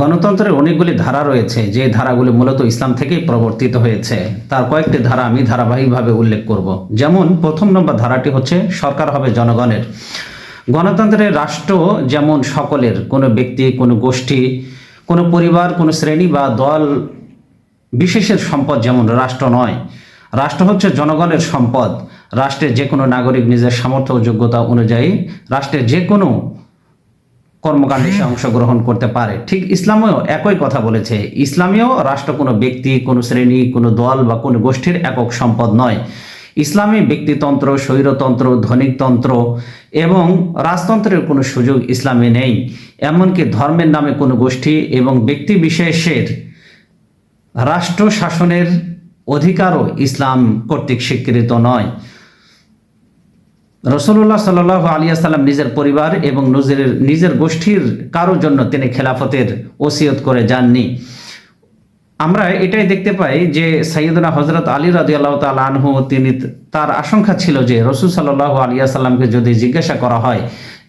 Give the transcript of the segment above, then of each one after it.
গণতন্ত্রের অনেকগুলি ধারা রয়েছে, যে ধারাগুলি মূলত ইসলাম থেকেই প্রবর্তিত হয়েছে। তার কয়েকটি ধারা আমি ধারাবাহিকভাবে উল্লেখ করব। যেমন প্রথম নম্বর ধারাটি হচ্ছে সরকার হবে জনগণের। গণতন্ত্রের রাষ্ট্র যেমন সকলের, কোনো ব্যক্তি, কোনো গোষ্ঠী, কোনো পরিবার, কোনো শ্রেণী বা দল বিশেষের সম্পদ যেমন রাষ্ট্র নয়। রাষ্ট্র হচ্ছে জনগণের সম্পদ। রাষ্ট্রের যে কোনো নাগরিক নিজের সামর্থ্য ও যোগ্যতা অনুযায়ী রাষ্ট্রের যে কোনো কর্মকাণ্ডে সে অংশগ্রহণ করতে পারে। ঠিক ইসলামেও একই কথা বলেছে। ইসলামেও রাষ্ট্র কোনো ব্যক্তি, কোনো শ্রেণী, কোনো দল বা কোনো গোষ্ঠীর একক সম্পদ নয়। ইসলামে ব্যক্তিতন্ত্র, স্বৈরতন্ত্র, ধনিকতন্ত্র এবং রাজতন্ত্রের কোনো সুযোগ ইসলামে নেই। এমনকি ধর্মের নামে কোনো গোষ্ঠী এবং ব্যক্তি বিশেষের রাষ্ট্র শাসনের অধিকারও ইসলাম কর্তৃক স্বীকৃত নয়। রসুল্লাহ সাল্লাল্লাহু আলাইহি ওয়াসাল্লাম নিজের পরিবার এবং নিজের গোষ্ঠীর কারোর জন্য তিনি খেলাফতের ওসিয়ত করে যাননি। আমরা এটাই দেখতে পাই যে সাইয়েদনা হযরত আলী রাদিয়াল্লাহু তাআলা আনহু, তিনি তার আশঙ্কা ছিল যে রসুল সাল্লাল্লাহু আলাইহি ওয়াসাল্লামকে যদি জিজ্ঞাসা করা হয়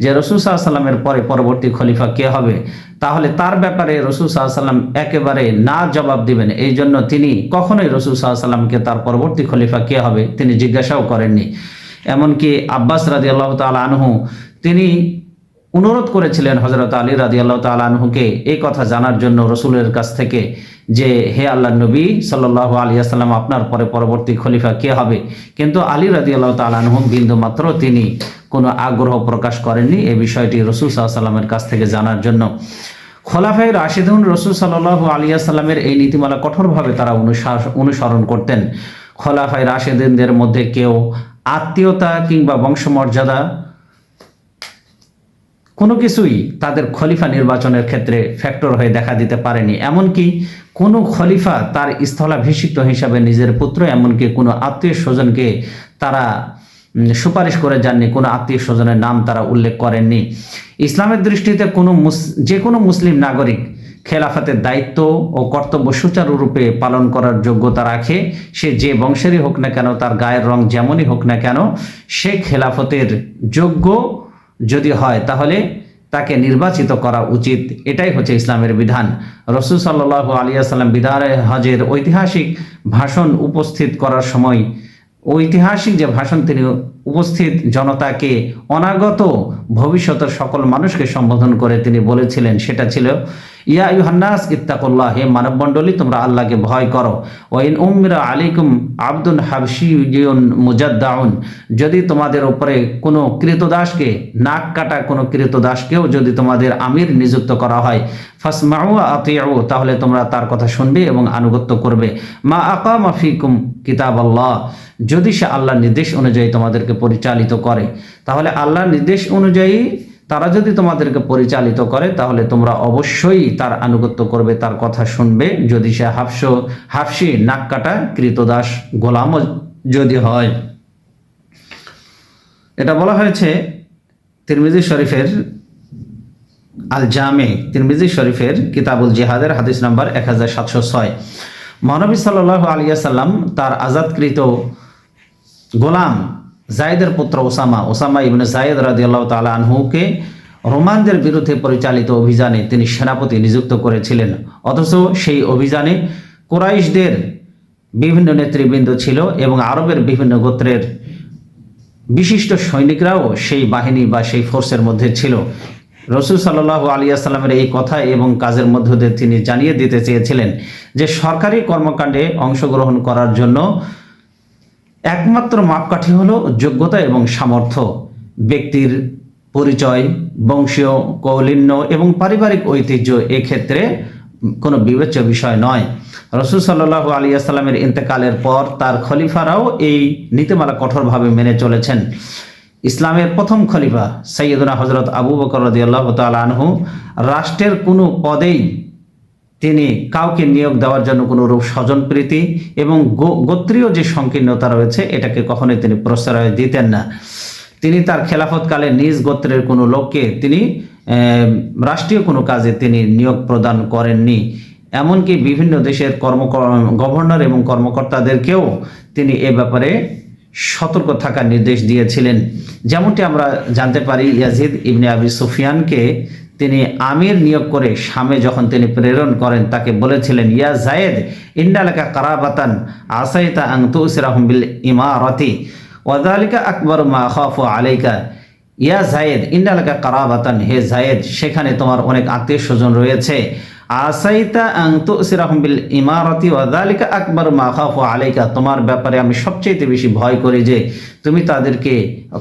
যে রসুল সাল্লাল্লাহু আলাইহি ওয়াসাল্লামের পরে পরবর্তী খলিফা কে হবে, তাহলে তার ব্যাপারে রসুল সাল্লাল্লাহু আলাইহি ওয়াসাল্লাম একেবারে না জবাব দিবেন। এই জন্য তিনি কখনোই রসুল সাল্লাল্লাহু আলাইহি ওয়াসাল্লামকে তার পরবর্তী খলিফা কে হবে তিনি জিজ্ঞাসাও করেননি। এমনকি আব্বাস রাদিয়াল্লাহু তাআলা আনহু তিনি অনুরোধ করেছিলেন হযরত আলী রাদিয়াল্লাহু তাআলা আনহুকে এই কথা জানার জন্য রসুলের কাছ থেকে যে হে আল্লাহর নবী সাল্লাল্লাহু আলাইহি ওয়াসাল্লাম, আপনার পরে পরবর্তী খলিফা কে হবে। কিন্তু আলী রাদিয়াল্লাহু তাআলা আনহু বিন্দু মাত্র তিনি কোনো আগ্রহ প্রকাশ করেননি এই বিষয়টি রসুল সাল্লাল্লাহু আলাইহি ওয়াসাল্লামের কাছ থেকে জানার জন্য। খোলাফায়ে রাশিদুন রসুল সাল্লাল্লাহু আলাইহি ওয়াসাল্লামের এই নীতিমালা কঠোরভাবে তারা অনুসরণ করতেন। খোলাফায়ে রাশিদিনদের মধ্যে কেউ আত্মীয়তা কিংবা বংশমর্যাদা কোনো কিছুই তাদের খলিফা নির্বাচনের ক্ষেত্রে ফ্যাক্টর হয়ে দেখা দিতে পারেনি। এমনকি কোনো খলিফা তার স্থলাভিষিক্ত হিসাবে নিজের পুত্র, এমনকি কোনো আত্মীয় স্বজনকে তারা সুপারিশ করে যাননি, কোনো আত্মীয় স্বজনের নাম তারা উল্লেখ করেননি। ইসলামের দৃষ্টিতে যে কোনো মুসলিম নাগরিক খেলাফতের দায়িত্ব ও কর্তব্য সুচারুরূপে পালন করার যোগ্যতা রাখে। সে যে বংশেরই হোক না কেন, তার গায়ের রং যেমনই হোক না কেন, সে খেলাফতের যোগ্য যদি হয় তাহলে তাকে নির্বাচিত করা উচিত। এটাই হচ্ছে ইসলামের বিধান। রসুল সাল্লাল্লাহু আলাইহি ওয়াসাল্লাম বিদায় হজের ঐতিহাসিক ভাষণ উপস্থিত করার সময় ঐতিহাসিক যে ভাষণ তিনি উপস্থিত জনতাকে, অনাগত ভবিষ্যতের সকল মানুষকে সম্বোধন করে তিনি বলেছিলেন, সেটা ছিল ইয়া আইয়ুহান্নাস ইত্তাকুল্লাহ, হে মানবমণ্ডলী তোমরা আল্লাহকে ভয় করো। ওয়া ইন উমরা আলাইকুম আবদুন হাবশিয়্যুন মুজাদ্দাউন, যদি তোমাদের উপরে কোনো কৃতদাসকে, নাক কাটা কোনো কৃতদাসকেও যদি তোমাদের আমির নিযুক্ত করা হয়, ফাসমাউ ওয়া আতিউ, তাহলে তোমরা তার কথা শুনবে এবং আনুগত্য করবে। মা আকামা ফিকুম কিতাবাল্লাহ, যদি সে আল্লাহর নির্দেশ অনুযায়ী তোমাদেরকে পরিচালিত করে, তাহলে আল্লাহর নির্দেশ অনুযায়ী তারা যদি তোমাদেরকে পরিচালিত করে তাহলে তোমরা অবশ্যই তার আনুগত্য করবে, তার কথা শুনবে, যদি সে হাফসি নাক কাটা কৃতদাস গোলামও যদি হয়। এটা বলা হয়েছে তিরমিজি শরীফের আল জামে, তিরমিজি শরীফের কিতাবুল জিহাদের হাদিস নাম্বার 1706। মহানবী সাল্লাল্লাহু আলাইহি ওয়াসাল্লাম তার আজাদকৃত গোলাম জায়েদের পুত্র ওসামা ইবনে জায়েদ রাদিয়াল্লাহু তাআলা আনহুকে রোমানদের বিরুদ্ধে পরিচালিত অভিযানে তিনি সেনাপতি নিযুক্ত করেছিলেন। অথচ সেই অভিযানে কুরাইশদের বিভিন্ন নেতৃবৃন্দ ছিল এবং আরবের বিভিন্ন গোত্রের বিশিষ্ট সৈনিকরাও সেই বাহিনী বা সেই ফোর্সের মধ্যে ছিল। রসুল সাল্লাল্লাহু আলাইহি ওয়াসাল্লামের এই কথা এবং কাজের মধ্য দিয়ে তিনি জানিয়ে দিতে চেয়েছিলেন যে সরকারি কর্মকাণ্ডে অংশগ্রহণ করার জন্য একমাত্র মাপকাঠি হলো যোগ্যতা এবং সামর্থ্য। ব্যক্তির পরিচয়, বংশীয় কৌলিন্য এবং পারিবারিক ঐতিহ্য এক্ষেত্রে কোনো বিবেচ্য বিষয় নয়। রসুল সাল্লাল্লাহু আলাইহি ওয়াসাল্লামের ইন্তেকালের পর তার খলিফারাও এই নীতিমালা কঠোরভাবে মেনে চলেছেন। ইসলামের প্রথম খলিফা সাইয়েদনা হযরত আবু বকর রাদিয়াল্লাহু তাআলা আনহু রাষ্ট্রের কোনো পদেই তিনি কাউকে নিয়োগ দেওয়ার জন্য কোনো রূপ স্বজনপ্রীতি এবং গোত্রীয় যে সংকীর্ণতা রয়েছে এটাকে কখনোই তিনি প্রশ্রয় দিতেন না। তিনি তার খেলাফতকালে নিজ গোত্রের কোনো লোককে তিনি রাষ্ট্রীয় কোনো কাজে তিনি নিয়োগ প্রদান করেননি। এমনকি বিভিন্ন দেশের গভর্নর এবং কর্মকর্তাদেরকেও তিনি এ ব্যাপারে সতর্ক থাকার নির্দেশ দিয়েছিলেন। যেমনটি আমরা জানতে পারি ইয়াজিদ ইবনে আবি সুফিয়ানকে তিনি আমির নিয়োগ করে শামে যখন তিনি প্রেরণ করেন, তাকে বলেছিলেন, ইয়া জায়েদ ইন্নালাকা কারাবাতান আসাইতা আন তুসিরাহুম বিল ইমারাতি ওয়া যালিকা আকবারু মা আখাফু আলাইকা। ইয়া জায়েদ ইন্নালাকা কারাবাতান, হে জায়েদ, সেখানে তোমার অনেক আত্মীয় স্বজন রয়েছে। আসাইতা আন তুসিরাহুম বিল ইমারাতি ওয়া যালিকা আকবারু মা আখাফু আলাইকা, তোমার ব্যাপারে আমি সবচেয়ে বেশি ভয় করি যে তুমি তাদেরকে,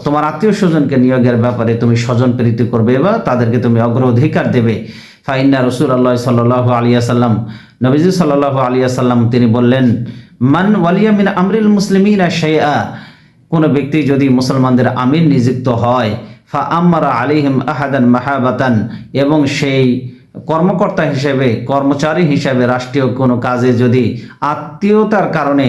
তোমার আত্মীয় স্বজনকে নিয়োগের ব্যাপারে তুমি স্বজন প্রীতি করবে বা তাদেরকে তুমি অগ্রাধিকার দেবে। ফাইন্না রাসূলুল্লাহ সাল্লাল্লাহু আলাইহি ওয়াসাল্লাম, নবীজি সাল্লাল্লাহু আলাইহি ওয়াসাল্লাম তিনি বললেন, মান ওয়ালিয়া মিন আমরিল মুসলিমিনা শাইআ, কোন ব্যক্তি যদি মুসলমানদের আমির নিযুক্ত হয়, ফা আমারা আলাইহিম আহাদান মাহাবাতান, এবং সেই কর্মকর্তা হিসেবে, কর্মচারী হিসেবে রাষ্ট্রীয় কোনো কাজে যদি আত্মীয়তার কারণে,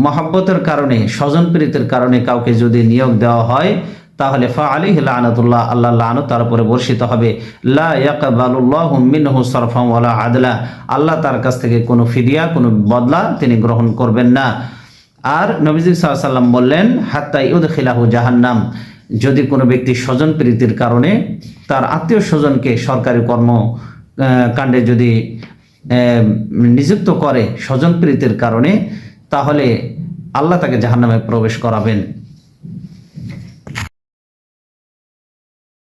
মহব্বতের কারণে, স্বজনপ্রীতির কারণে কাউকে যদি নিয়োগ দেওয়া হয়, তাহলে ফা আলাইহি লানাতুল্লাহ, আল্লাহ লানত তার উপরে বর্ষিত হবে। লা ইয়াকবালুল্লাহু মিনহু সারফান ওয়ালা আদলা, আল্লাহ তার কাছ থেকে কোনো ফিদিয়া, কোনো বদলা তিনি গ্রহণ করবেন না। আর নবীজি সাল্লাল্লাহু আলাইহি ওয়াসাল্লাম বললেন, হাত্তা ইউদখিলাহু জাহান্নাম, যদি কোনো ব্যক্তি স্বজন প্রীতির কারণে তার আত্মীয় স্বজনকে সরকারি কাণ্ডে যদি নিযুক্ত করে স্বজন প্রীতির কারণে, তাহলে আল্লাহ তাকে জাহান্নামে প্রবেশ করাবেন।